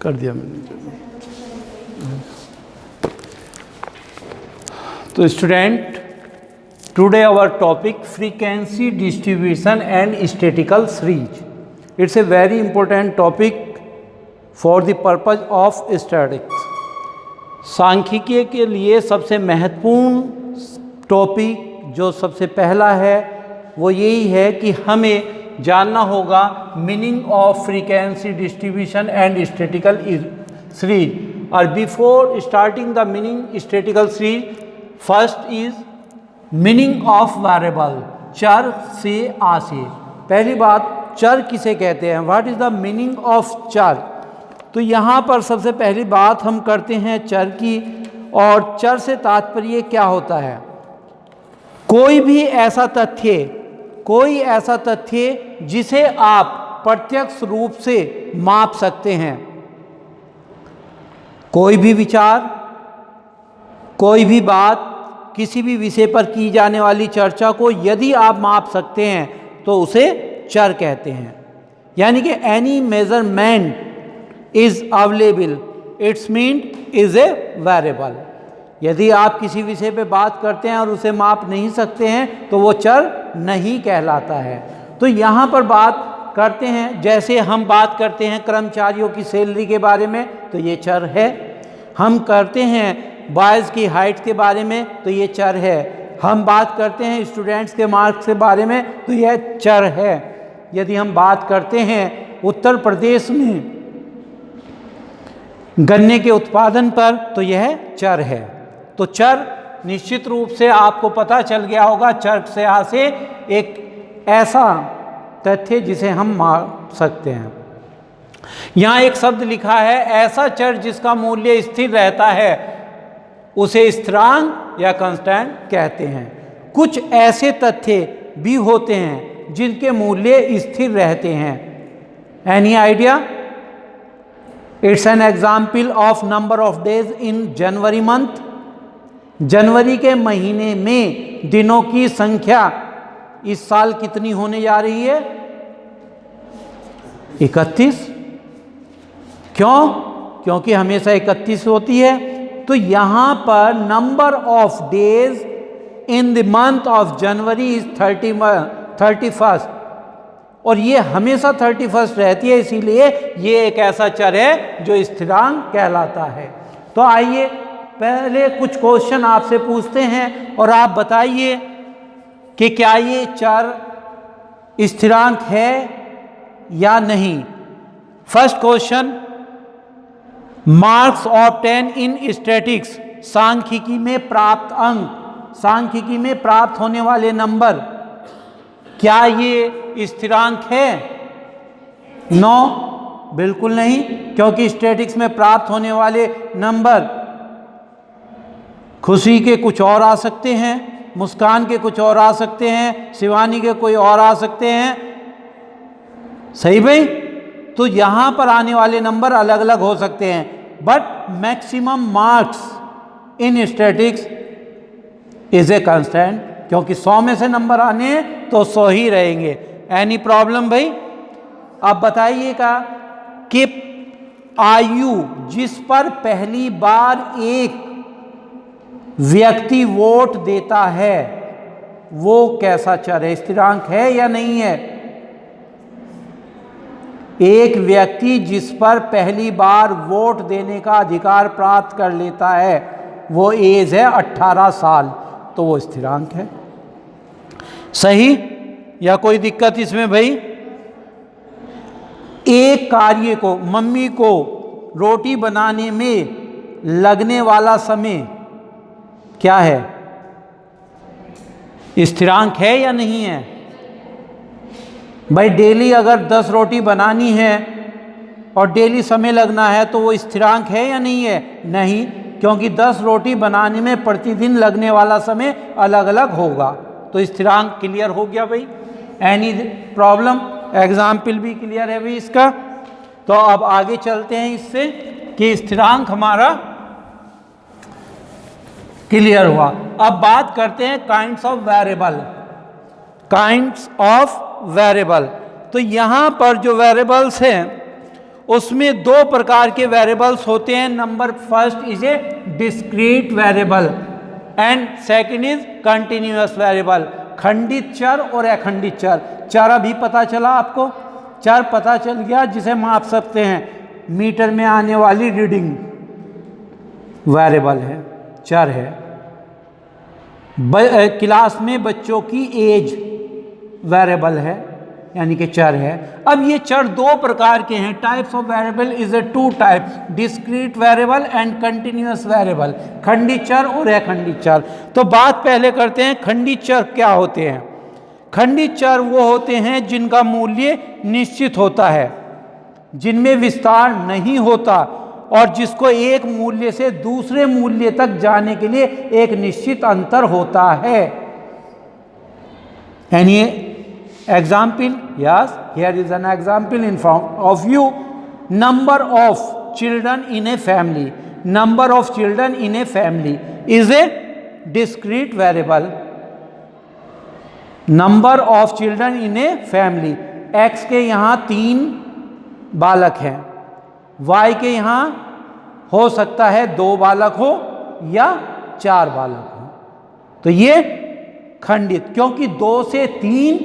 कर दिया मैंने। तो student, today our topic frequency distribution and statical series. It's a very important topic for the purpose of statics. सांख्यिकी के लिए सबसे महत्वपूर्ण टॉपिक जो सबसे पहला है वो यही है कि हमें जानना होगा meaning of frequency distribution and statical series. और before starting the meaning statical series, first is meaning of variable, चर से आशय। पहली बात, चर किसे कहते हैं, what is the meaning of चर। तो यहाँ पर सबसे पहली बात हम करते हैं चर की, और चर से तात्पर्य क्या होता है। कोई ऐसा तथ्य जिसे आप प्रत्यक्ष रूप से माप सकते हैं। कोई भी विचार, कोई भी बात, किसी भी विषय पर की जाने वाली चर्चा को यदि आप माप सकते हैं तो उसे चर कहते हैं। यानी कि any measurement is available, it's mean is a variable. यदि आप किसी विषय पे बात करते हैं और उसे माप नहीं सकते हैं तो वो चर नहीं कहलाता है। तो यहाँ पर बात करते हैं, जैसे हम बात करते हैं कर्मचारियों की सैलरी के बारे में तो ये चर है। हम करते हैं बॉयज़ की हाइट के बारे में तो ये चर है। हम बात करते हैं स्टूडेंट्स के मार्क्स के बारे में तो यह चर है। यदि हम बात करते हैं उत्तर प्रदेश में गन्ने के उत्पादन पर तो यह चर है। तो चर निश्चित रूप से आपको पता चल गया होगा, चर से आशय एक ऐसा तथ्य जिसे हम माप सकते हैं। यहाँ एक शब्द लिखा है, ऐसा चर जिसका मूल्य स्थिर रहता है उसे स्थिरांक या कांस्टेंट कहते हैं। कुछ ऐसे तथ्य भी होते हैं जिनके मूल्य स्थिर रहते हैं। Any idea? It's an example of number of days in January month. जनवरी के महीने में दिनों की संख्या इस साल कितनी होने जा रही है? 31। क्यों? क्योंकि हमेशा 31 होती है। तो यहाँ पर number of days in the month of January is 31st, और ये हमेशा 31st रहती है, इसीलिए ये एक ऐसा चर है जो स्थिरांक कहलाता है। तो आइए पहले कुछ क्वेश्चन आपसे पूछते हैं और आप बताइए कि क्या ये चर स्थिरांक है या नहीं। फर्स्ट क्वेश्चन, मार्क्स ऑब्टेन इन स्टैटिक्स, सांख्यिकी में प्राप्त अंक, सांख्यिकी में प्राप्त होने वाले नंबर, क्या ये स्थिरांक है? नो, बिल्कुल नहीं, क्योंकि स्टैटिक्स में प्राप्त होने वाले नंबर खुशी के कुछ और आ सकते हैं, मुस्कान के कुछ और आ सकते हैं, शिवानी के कोई और आ सकते हैं। सही भाई? तो यहाँ पर आने वाले नंबर अलग अलग हो सकते हैं, but maximum marks in statics is a constant, क्योंकि 100 में से नंबर आने हैं तो 100 ही रहेंगे। एनी प्रॉब्लम भाई? अब बताइएगा कि आयु जिस पर पहली बार एक व्यक्ति वोट देता है वो कैसा चर है, स्थिरांक है या नहीं है? एक व्यक्ति जिस पर पहली बार वोट देने का अधिकार प्राप्त कर लेता है वो एज है 18 साल, तो वो स्थिरांक है। सही या कोई दिक्कत इसमें भाई? एक कार्य को, मम्मी को रोटी बनाने में लगने वाला समय क्या है, स्थिरांक है या नहीं है? भाई डेली अगर 10 रोटी बनानी है और डेली समय लगना है तो वो स्थिरांक है या नहीं है? नहीं, क्योंकि 10 रोटी बनाने में प्रतिदिन लगने वाला समय अलग अलग होगा। तो स्थिरांक क्लियर हो गया भाई। Any problem? एग्जाम्पल भी क्लियर है भाई इसका। तो अब आगे चलते हैं इससे कि स्थिरांक हमारा क्लियर हुआ। अब बात करते हैं kinds of variable. Kinds of variable, तो यहाँ पर जो वेरिएबल्स हैं उसमें दो प्रकार के वेरिएबल्स होते हैं। Number first is a discrete variable and second is continuous variable. खंडित चर और अखंडित चर। चर अभी पता चला आपको, चर पता चल गया जिसे माप सकते हैं, मीटर में आने वाली रीडिंग वेरिएबल है, चर है। क्लास में बच्चों की एज वेरिएबल है, यानी कि चर है। अब ये चर दो प्रकार के हैं। Types of variable is a two type, discrete variable and continuous variable. खंडित चर और अखंडित चर। तो बात पहले करते हैं खंडित चर क्या होते हैं। खंडित चर वो होते हैं जिनका मूल्य निश्चित होता है, जिनमें विस्तार नहीं होता और जिसको एक मूल्य से दूसरे मूल्य तक जाने के लिए एक निश्चित अंतर होता है। Any example? Yes, here is an example in front of you. Number of children in a family. Number of children in a family is a discrete variable. Number of children in a family, x के यहाँ 3 बालक हैं, Y के यहाँ हो सकता है 2 बालक हो या 4 बालक हो। तो ये खंडित, क्योंकि 2 से 3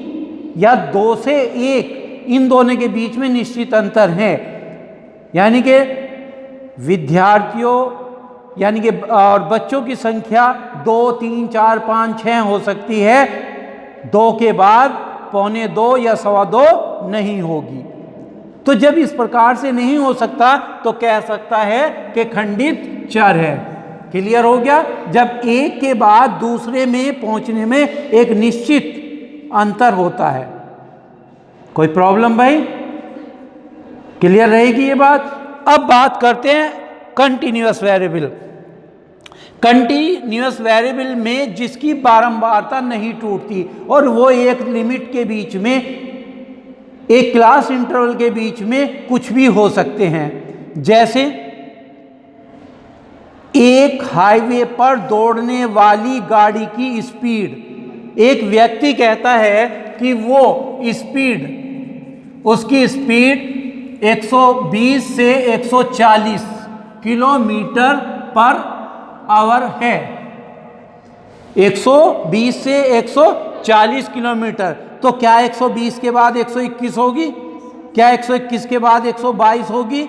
या 2 से 1 इन दोनों के बीच में निश्चित अंतर है। यानी कि विद्यार्थियों यानी कि और बच्चों की संख्या 2, 3, 4, 5, 6 हो सकती है, 2 के बाद 1.25 या 2.25 नहीं होगी। तो जब इस प्रकार से नहीं हो सकता तो कह सकता है कि खंडित चर है। क्लियर हो गया? जब एक के बाद दूसरे में पहुंचने में एक निश्चित अंतर होता है। कोई प्रॉब्लम भाई? क्लियर रहेगी ये बात? अब बात करते हैं कंटिन्यूअस वेरिएबल। कंटिन्यूअस वेरिएबल में जिसकी बारंबारता नहीं टूटती और वो एक लिमिट के बीच में, एक क्लास इंटरवल के बीच में कुछ भी हो सकते हैं। जैसे एक हाईवे पर दौड़ने वाली गाड़ी की स्पीड, एक व्यक्ति कहता है कि वो स्पीड, उसकी स्पीड 120 से 140 किलोमीटर पर आवर है। 120 से 140 किलोमीटर। तो क्या 120 के बाद 121 होगी? क्या 121 के बाद 122 होगी?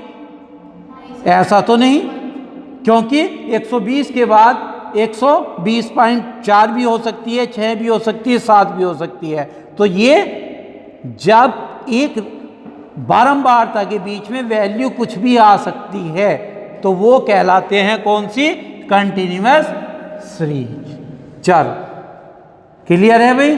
ऐसा तो नहीं, क्योंकि 120 के बाद 120.4 भी हो सकती है, 6 भी हो सकती है, 7 भी हो सकती है। तो ये जब एक बारंबारता के बीच में वैल्यू कुछ भी आ सकती है तो वो कहलाते हैं कौन सी? कंटिन्यूअस सीरीज चर। क्लियर है भाई?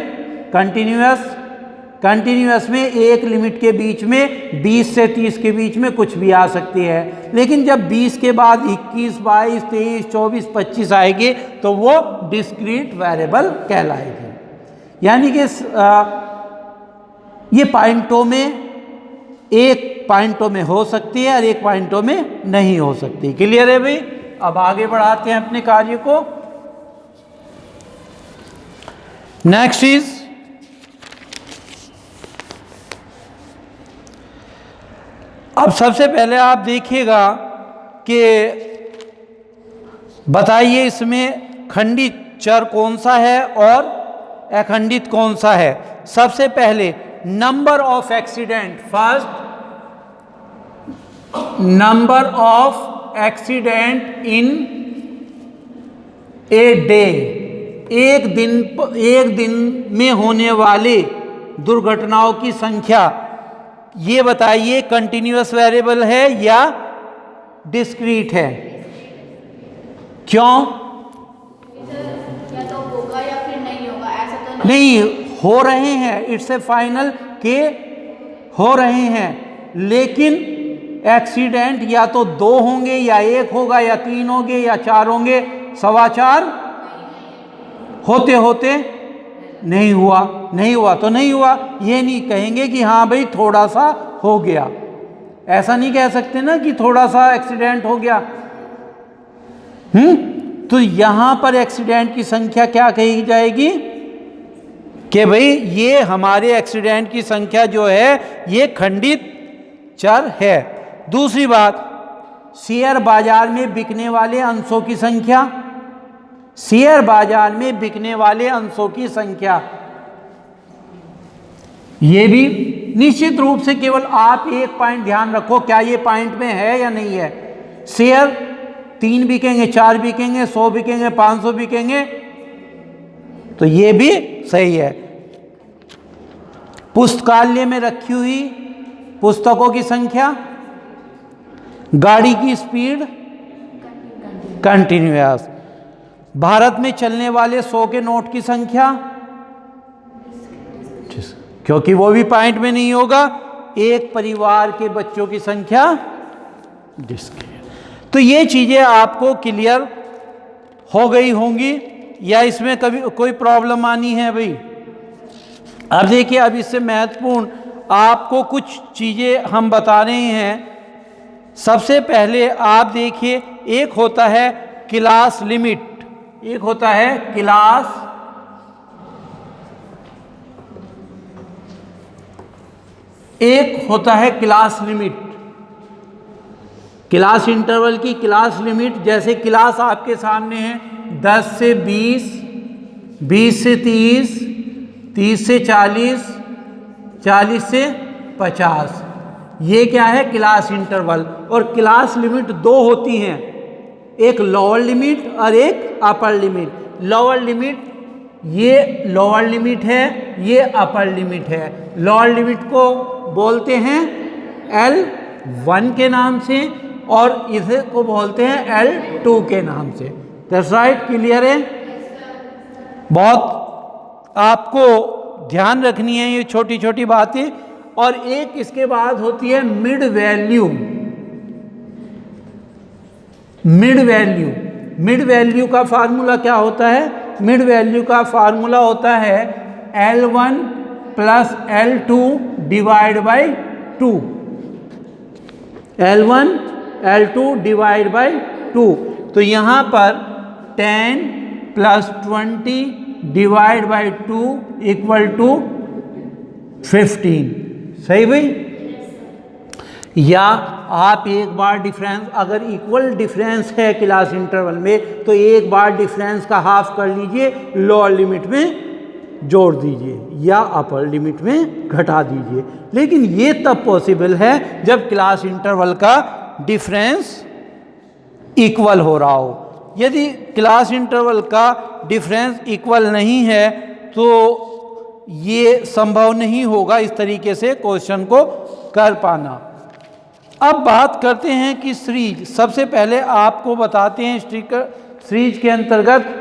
कंटिन्यूअस में एक लिमिट के बीच में 20 से 30 के बीच में कुछ भी आ सकती है, लेकिन जब 20 के बाद 21, 22, 23, 24, 25 आएगी तो वो डिस्क्रीट वेरिएबल कहलाएगी। यानी कि ये पॉइंटों में, एक पॉइंटों में हो सकती है और एक पॉइंटों में नहीं हो सकती। क्लियर है भाई? अब आगे बढ़ाते हैं अपने कार्य को। नेक्स्ट इज अब सबसे पहले आप देखिएगा कि बताइए इसमें खंडित चर कौन सा है और अखंडित कौन सा है। सबसे पहले number of accident. First, number of accident in a day. एक दिन में होने वाले दुर्घटनाओं की संख्या। ये बताइए कंटिन्यूअस वेरिएबल है या डिस्क्रीट है? क्यों? या तो होगा या फिर नहीं होगा, ऐसा तो नहीं हो रहे हैं, इट्स ए फाइनल के हो रहे हैं, लेकिन एक्सीडेंट या तो 2 होंगे या 1 होगा या 3 होंगे या 4 होंगे, 4.25 होते होते नहीं हुआ। नहीं हुआ तो नहीं हुआ, ये नहीं कहेंगे कि हाँ भाई थोड़ा सा हो गया। ऐसा नहीं कह सकते ना कि थोड़ा सा एक्सीडेंट हो गया। तो यहां पर एक्सीडेंट की संख्या क्या कही जाएगी कि भाई ये हमारे एक्सीडेंट की संख्या जो है ये खंडित चर है। दूसरी बात, शेयर बाजार में बिकने वाले अंशों की संख्या, शेयर बाजार में बिकने वाले अंशों की संख्या, ये भी निश्चित रूप से केवल आप एक पॉइंट ध्यान रखो, क्या ये पॉइंट में है या नहीं है। शेयर 3 बिकेंगे, 4 बिकेंगे, 100 बिकेंगे, 500 बिकेंगे, तो ये भी सही है। पुस्तकालय में रखी हुई पुस्तकों की संख्या, गाड़ी की स्पीड कंटिन्यूअस, भारत में चलने वाले 100 के नोट की संख्या, क्योंकि वो भी पॉइंट में नहीं होगा, एक परिवार के बच्चों की संख्या जिसके, तो ये चीजें आपको क्लियर हो गई होंगी या इसमें कभी कोई प्रॉब्लम आनी है भाई। अब देखिए, अब इससे महत्वपूर्ण आपको कुछ चीजें हम बता रहे हैं। सबसे पहले आप देखिए, एक होता है क्लास लिमिट, एक होता है क्लास एक होता है क्लास लिमिट, क्लास इंटरवल की क्लास लिमिट। जैसे क्लास आपके सामने है 10 से 20, 20 से 30, 30 से 40, 40 से 50, ये क्या है क्लास इंटरवल। और क्लास लिमिट दो होती हैं, एक लोअर लिमिट और एक अपर लिमिट। लोअर लिमिट, ये लोअर लिमिट है, ये अपर लिमिट है। लोअर लिमिट को बोलते हैं L1 के नाम से और इसे को बोलते हैं L2 के नाम से। दैट्स राइट, क्लियर है। बहुत आपको ध्यान रखनी है ये छोटी छोटी बातें। और एक इसके बाद होती है mid value. Mid value, mid value का फार्मूला क्या होता है? मिड वैल्यू का फार्मूला होता है L1 plus L2 divide by 2। L1 L2 divide by 2। तो यहाँ पर 10 plus 20 divide by 2 equal to 15। सही भाई? या आप एक बार डिफरेंस, अगर इक्वल डिफरेंस है क्लास इंटरवल में, तो एक बार डिफरेंस का हाफ कर लीजिए, लोअर लिमिट में जोड़ दीजिए या अपर लिमिट में घटा दीजिए। लेकिन ये तब पॉसिबल है जब क्लास इंटरवल का डिफरेंस इक्वल हो रहा हो। यदि क्लास इंटरवल का डिफरेंस इक्वल नहीं है तो ये संभव नहीं होगा इस तरीके से क्वेश्चन को कर पाना। अब बात करते हैं कि सीरीज। सबसे पहले आपको बताते हैं सीरीज के अंतर्गत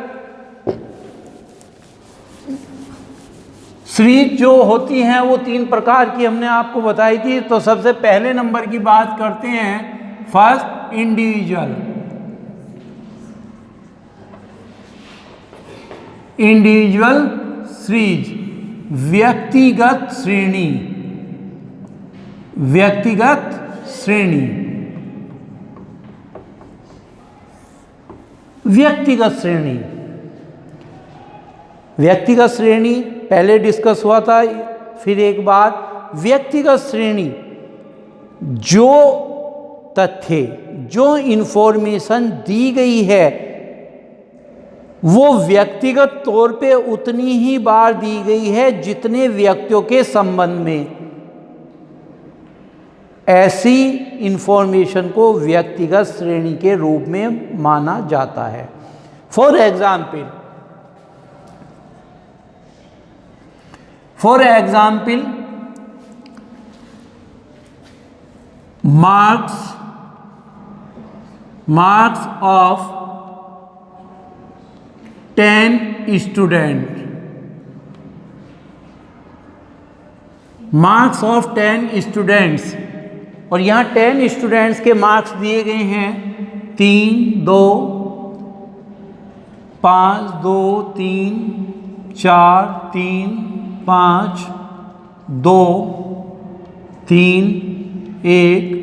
सीरीज जो होती हैं वो 3 प्रकार की हमने आपको बताई थी। तो सबसे पहले नंबर की बात करते हैं, फर्स्ट इंडिविजुअल। इंडिविजुअल सीरीज, व्यक्तिगत श्रेणी। व्यक्तिगत श्रेणी, व्यक्तिगत श्रेणी। व्यक्तिगत श्रेणी पहले डिस्कस हुआ था। फिर एक बात, व्यक्तिगत श्रेणी जो तथ्य, जो इंफॉर्मेशन दी गई है वो व्यक्तिगत तौर पे उतनी ही बार दी गई है जितने व्यक्तियों के संबंध में। ऐसी इंफॉर्मेशन को व्यक्तिगत श्रेणी के रूप में माना जाता है। For example, marks of 10 student, marks of 10 students. और यहाँ 10 स्टूडेंट्स के मार्क्स दिए गए हैं 3, 2, 5, 2, 3, 4, 3, 5, 2, 3, 1,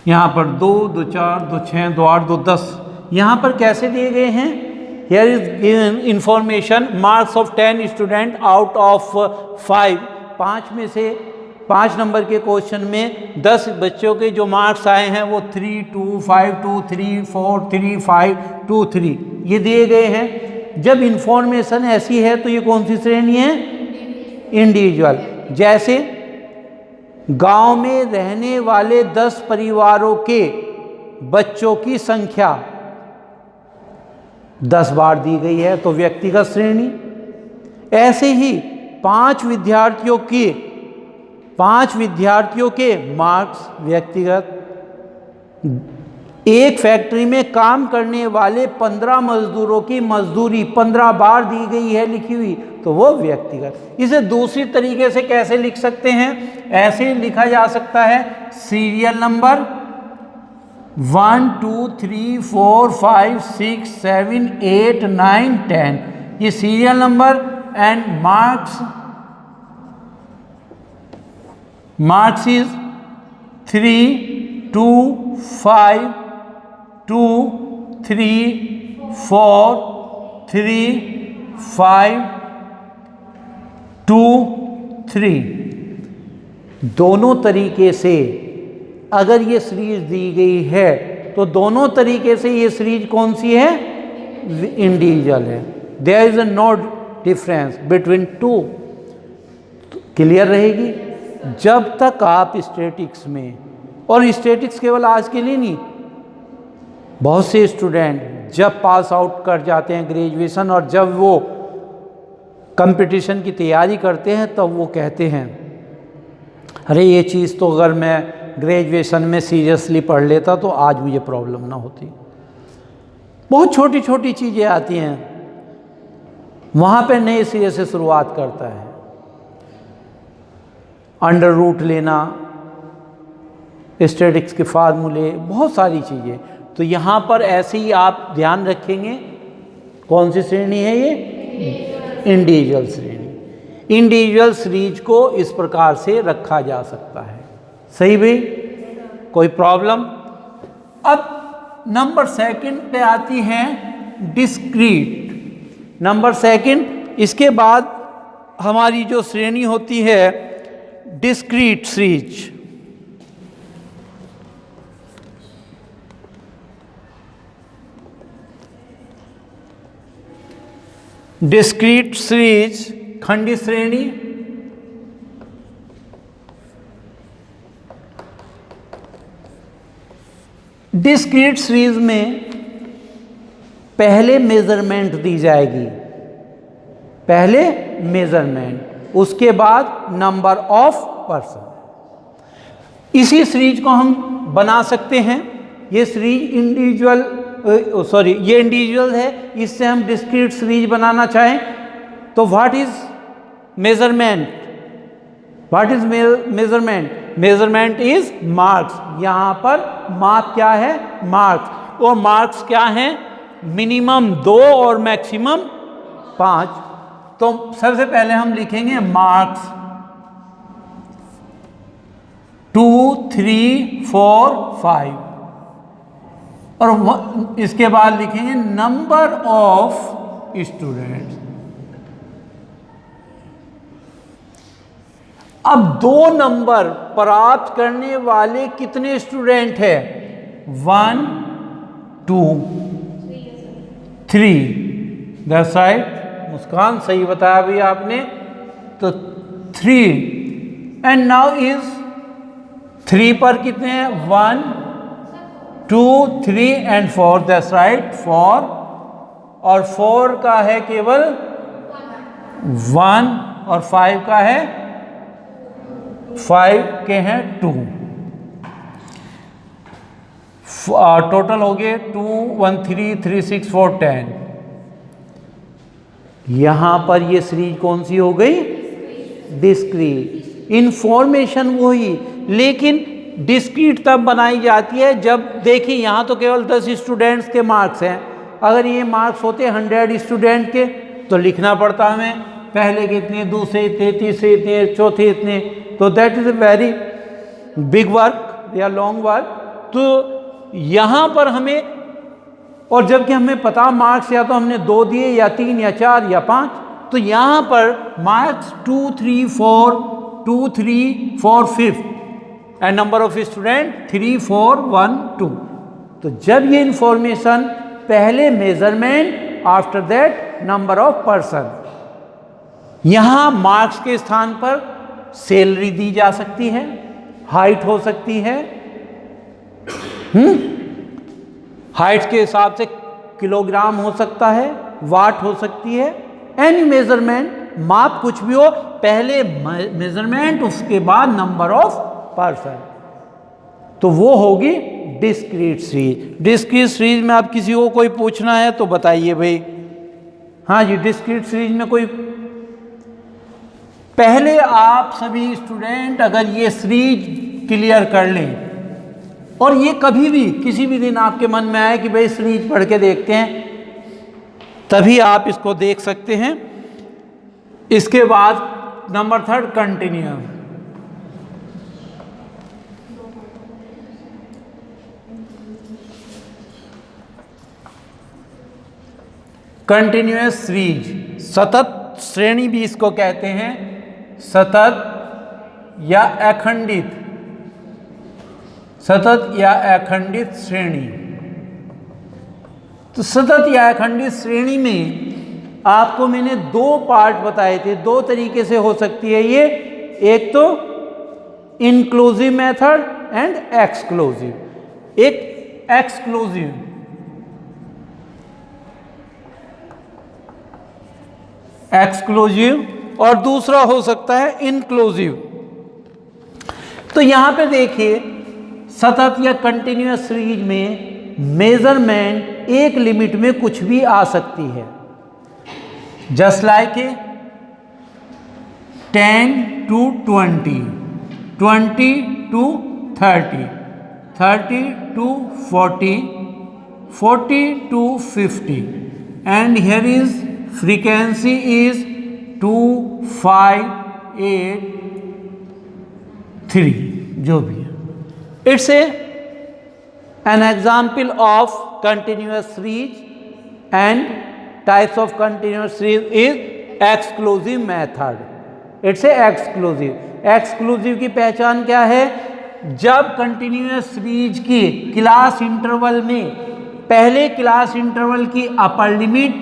यहाँ पर 2, 2, 4, 2, 6, 2, 8, 2, 10। यहाँ पर कैसे दिए गए हैं? Here is given information marks of 10 student out of 5। 5 5 number के क्वेश्चन में 10 बच्चों के जो मार्क्स आए हैं वो 3, 2, 5, 2, 3, 4, 3, 5, 2, 3 ये दिए गए हैं। जब इंफॉर्मेशन ऐसी है तो ये कौन सी श्रेणी है? इंडिविजुअल। जैसे गांव में रहने वाले 10 परिवारों के बच्चों की संख्या 10 बार दी गई है तो व्यक्तिगत श्रेणी। ऐसे ही 5 विद्यार्थियों के मार्क्स व्यक्तिगत। एक फैक्ट्री में काम करने वाले 15 मजदूरों की मजदूरी 15 बार दी गई है लिखी हुई तो वो व्यक्तिगत। इसे दूसरी तरीके से कैसे लिख सकते हैं? ऐसे लिखा जा सकता है सीरियल नंबर 1, 2, 3, 4, 5, 6, 7, 8, 9, 10 ये serial number and marks is 3, 2, 5, 2, 3, 4, 3, 5, 2, 3। दोनों तरीके से अगर ये सीरीज दी गई है तो दोनों तरीके से ये सीरीज कौन सी है? इंडिविजुअल है। There is no difference between two. Clear रहेगी जब तक आप स्टैटिक्स में, और स्टैटिक्स केवल आज के लिए नहीं, बहुत से स्टूडेंट जब पास आउट कर जाते हैं ग्रेजुएशन और जब वो कंपटीशन की तैयारी करते हैं तब वो कहते हैं अरे ये चीज़ तो अगर मैं ग्रेजुएशन में सीरियसली पढ़ लेता तो आज मुझे प्रॉब्लम ना होती। बहुत छोटी छोटी चीज़ें आती हैं, वहाँ पे नए सिरे से शुरुआत करता है। अंडर रूट लेना, स्टैटिक्स के फार्मूले, बहुत सारी चीज़ें। तो यहाँ पर ऐसे ही आप ध्यान रखेंगे कौन सी श्रेणी है ये? इंडिविजुअल श्रेणी। इंडिविजुअल सीरीज को इस प्रकार से रखा जा सकता है। सही भाई? कोई प्रॉब्लम? अब नंबर 2 पे आती है डिस्क्रीट। नंबर 2 इसके बाद हमारी जो श्रेणी होती है डिस्क्रीट सीरीज। डिस्क्रीट सीरीज खंडी श्रेणी। डिस्क्रीट सीरीज में पहले मेजरमेंट दी जाएगी, पहले मेजरमेंट, उसके बाद नंबर ऑफ पर्सन। इसी सीरीज को हम बना सकते हैं। ये सीरीज इंडिविजुअल ये इंडिविजुअल है, इससे हम डिस्क्रीट सीरीज बनाना चाहें तो what is measurement? What is measurement? Measurement is marks. यहाँ पर माप क्या है? मार्क्स। और मार्क्स क्या है? मिनिमम 2 और मैक्सिमम 5। तो सबसे पहले हम लिखेंगे मार्क्स 2, 3, 4, 5 और इसके बाद लिखेंगे नंबर ऑफ स्टूडेंट्स। अब 2 नंबर प्राप्त करने वाले कितने स्टूडेंट हैं? 1, 2, 3। That's right. मुस्कान सही बताया भी आपने। तो 3 एंड नाउ इज 3 पर कितने हैं? 1, 2, 3 एंड 4। That's right 4। और 4 का है केवल 1 और 5 का है 5 के हैं 2। टोटल हो गए 2, 1, 3, 3, 6, 4, 10। यहां पर ये सीरीज कौन सी हो गई? डिस्क्रीट। इंफॉर्मेशन वही, लेकिन डिस्क्रीट तब बनाई जाती है जब देखिए यहां तो केवल 10 स्टूडेंट्स के मार्क्स हैं। अगर ये मार्क्स होते 100 स्टूडेंट के तो लिखना पड़ता हमें पहले के इतने, दूसरे इतने, तीसरे इतने, चौथे इतने। तो that is a very big work या लॉन्ग वर्क। तो यहाँ पर हमें, और जबकि हमें पता मार्क्स या तो हमने 2 दिए या 3 या 4 या 5, तो यहाँ पर marks 2, 3, 4, 2 3 4 5 and number of student 3 4 1 2। तो जब ये इंफॉर्मेशन पहले measurement after that number of person, यहां मार्क्स के स्थान पर सैलरी दी जा सकती है, हाइट हो सकती है, हाइट के हिसाब से किलोग्राम हो सकता है, वाट हो सकती है, एनी मेजरमेंट, माप कुछ भी हो, पहले मेजरमेंट उसके बाद नंबर ऑफ पर्सन, तो वो होगी डिस्क्रीट सीरीज। डिस्क्रीट सीरीज में आप किसी को कोई पूछना है तो बताइए भाई। हाँ जी, डिस्क्रीट सीरीज में कोई, पहले आप सभी स्टूडेंट अगर ये सीरीज क्लियर कर लें, और ये कभी भी किसी भी दिन आपके मन में आए कि भाई सीरीज पढ़ के देखते हैं, तभी आप इसको देख सकते हैं। इसके बाद नंबर 3 कंटिन्यूअस। कंटिन्यूअस सीरीज, सतत श्रेणी भी इसको कहते हैं, सतत या अखंडित, सतत या अखंडित श्रेणी। तो सतत या अखंडित श्रेणी में आपको मैंने 2 पार्ट बताए थे, 2 तरीके से हो सकती है ये, एक तो इंक्लूसिव मेथड एंड एक्सक्लूसिव। एक एक्सक्लूसिव, एक्सक्लूसिव और दूसरा हो सकता है इंक्लूसिव। तो यहां पे देखिए, सतत या कंटिन्यूअस सीरीज में मेजरमेंट एक लिमिट में कुछ भी आ सकती है, just like 10 to 20, 20 to 30, 30 to 40, 40 to 50, and here is frequency is 2, 5, 8, 3, जो भी है। It's an example of continuous series, and types of continuous series is exclusive method. It's a exclusive. Exclusive की पहचान क्या है? जब continuous series की class interval में पहले क्लास इंटरवल की अपर लिमिट,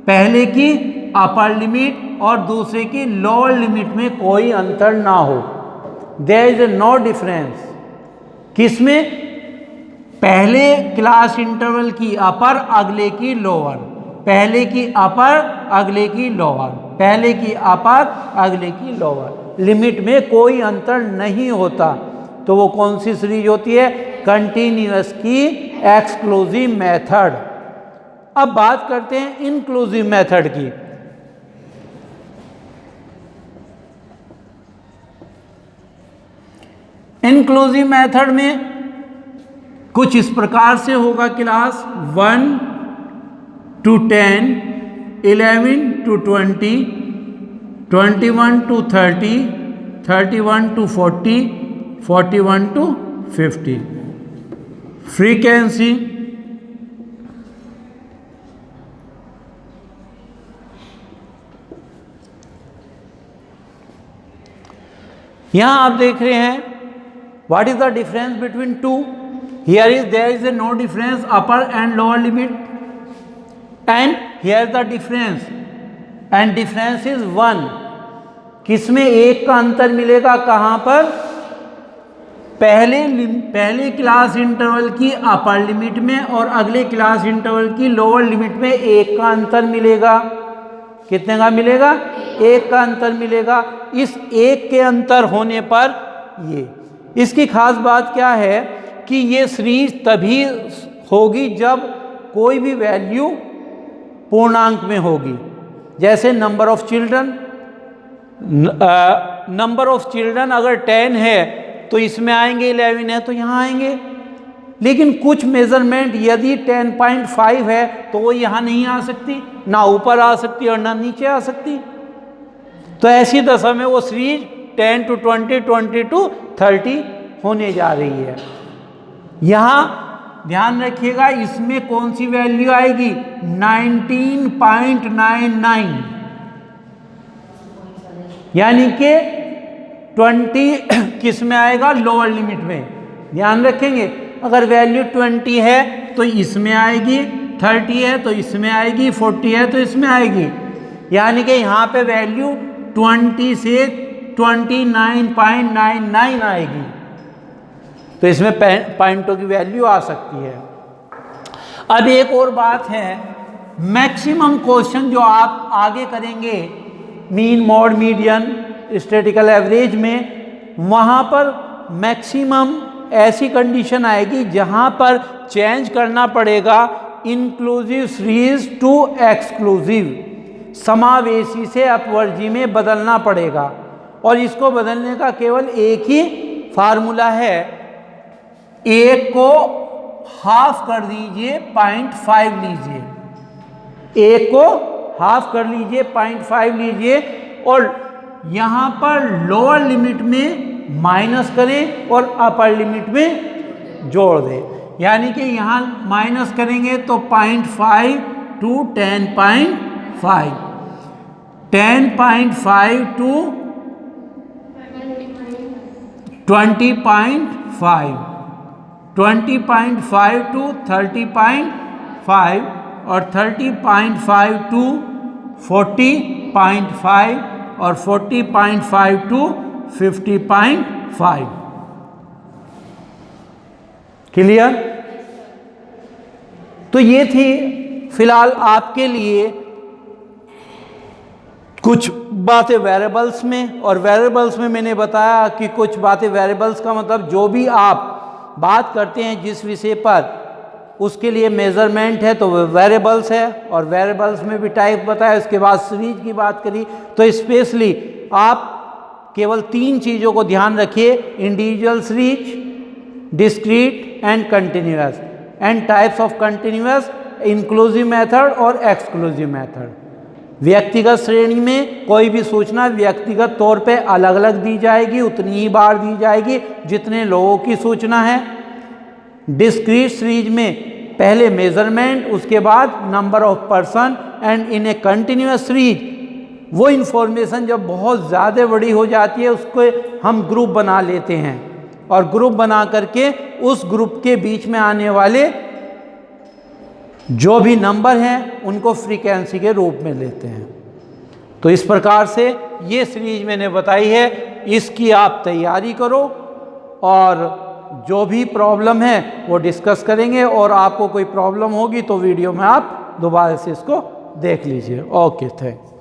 पहले की अपर लिमिट और दूसरे की लोअर लिमिट में कोई अंतर ना हो, देयर इज नो डिफरेंस। किसमें? पहले क्लास इंटरवल की अपर, अगले की लोअर, पहले की अपर, अगले की लोअर, पहले की अपर, अगले की लोअर, लिमिट में कोई अंतर नहीं होता, तो वो कौन सी सीरीज होती है? कंटिन्यूअस की एक्सक्लूसिव मेथड। अब बात करते हैं इंक्लूसिव मेथड की। इंक्लूसिव मेथड में कुछ इस प्रकार से होगा class 1 to 10, 11 to 20, 21 to 30, 31 to 40, 41 to 50। Frequency यहां आप देख रहे हैं, what is the difference between two? Here is there is a no difference upper and lower limit, and here the difference, and difference is 1। किसमें एक का अंतर मिलेगा? कहां पर? पहले क्लास इंटरवल की अपर लिमिट में और अगले क्लास इंटरवल की लोअर लिमिट में एक का अंतर मिलेगा। कितने का मिलेगा? एक का अंतर मिलेगा। इस एक के अंतर होने पर ये, इसकी खास बात क्या है कि ये सीरीज तभी होगी जब कोई भी वैल्यू पूर्णांक में होगी। जैसे number of children, number of children अगर 10 है तो इसमें आएंगे, 11 है तो यहाँ आएंगे। लेकिन कुछ मेजरमेंट यदि 10.5 है तो वो यहाँ नहीं आ सकती, ना ऊपर आ सकती और ना नीचे आ सकती। तो ऐसी दशा में वो सीरीज 10 to 20, 20 to 30 होने जा रही है। यहाँ ध्यान रखिएगा, इसमें कौन सी वैल्यू आएगी? 19.99, यानी कि 20 किस में आएगा? लोअर लिमिट में। ध्यान रखेंगे, अगर वैल्यू 20 है तो इसमें आएगी, 30 है तो इसमें आएगी, 40 है तो इसमें आएगी। यानी कि यहाँ पे वैल्यू 20 से 29.99 आएगी, तो इसमें पॉइंटों की वैल्यू आ सकती है। अब एक और बात है, मैक्सिमम क्वेश्चन जो आप आगे करेंगे mean, mod, median, statistical average में, वहाँ पर मैक्सिमम ऐसी कंडीशन आएगी जहाँ पर चेंज करना पड़ेगा इंक्लूसिव सीरीज टू एक्सक्लूसिव, समावेशी से अपवर्जी में बदलना पड़ेगा। और इसको बदलने का केवल एक ही फार्मूला है, एक को हाफ कर दीजिए 0.5 लीजिए, एक को हाफ कर लीजिए 0.5 लीजिए, और यहाँ पर लोअर लिमिट में माइनस करें और अपर लिमिट में जोड़ दें। यानी कि यहाँ माइनस करेंगे तो 0.5 टू 10.5, 10.5 टू 20.5, 20.5 टू 30.5 और 30.5 टू 40.5 और 40.5 टू 50.5। क्लियर? तो ये थी फिलहाल आपके लिए कुछ बातें वेरिएबल्स में, और वेरिएबल्स में मैंने बताया कि कुछ बातें वेरिएबल्स का मतलब जो भी आप बात करते हैं जिस विषय पर, उसके लिए मेजरमेंट है तो वेरिएबल्स है, और वेरिएबल्स में भी टाइप बताया। उसके बाद सीरीज की बात करी, तो स्पेशली आप केवल 3 चीज़ों को ध्यान रखिए, individual series, discrete and continuous, and types of continuous, inclusive method और एक्सक्लूसिव मेथड। व्यक्तिगत श्रेणी में कोई भी सूचना व्यक्तिगत तौर पे अलग अलग दी जाएगी, उतनी ही बार दी जाएगी जितने लोगों की सूचना है। डिस्क्रीट सीरीज में पहले मेजरमेंट, उसके बाद number of person, and in A continuous series वो इन्फॉर्मेशन जब बहुत ज़्यादा बड़ी हो जाती है उसको हम ग्रुप बना लेते हैं, और ग्रुप बना करके उस ग्रुप के बीच में आने वाले जो भी नंबर हैं उनको फ्रीक्वेंसी के रूप में लेते हैं। तो इस प्रकार से ये सीरीज मैंने बताई है, इसकी आप तैयारी करो, और जो भी प्रॉब्लम है वो डिस्कस करेंगे, और आपको कोई प्रॉब्लम होगी तो वीडियो में आप दोबारा से इसको देख लीजिए। Okay, thank.